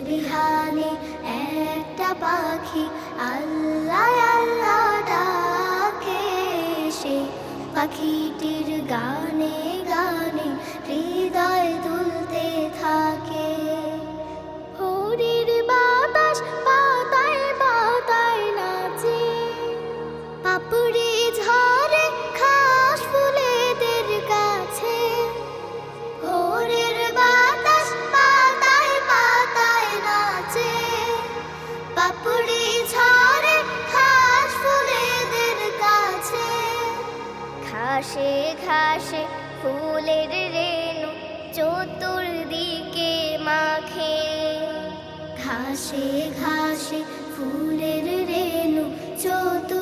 বিহানে একটা পাখি আল্লাহ আল্লাহ ডাকে, সে পাখিটির গানে গানে হৃদয় দুলতে থাকে। ভোরের বাতাস পাতায় পাতায় নাচে, পাপড়ি ঝরে ঘাস ফুলেদের কাছে। ভোরের বাতাস পাতায় পাতায় নাচে, পাপড়ি ঝরে ঘাস ফুলেদের কাছে। ঘাসে ঘাসে ফুলের রেণু চতুর্দিকে মাখে, ঘাসে ঘাসে ফুলের রেণু চতুর্দিকে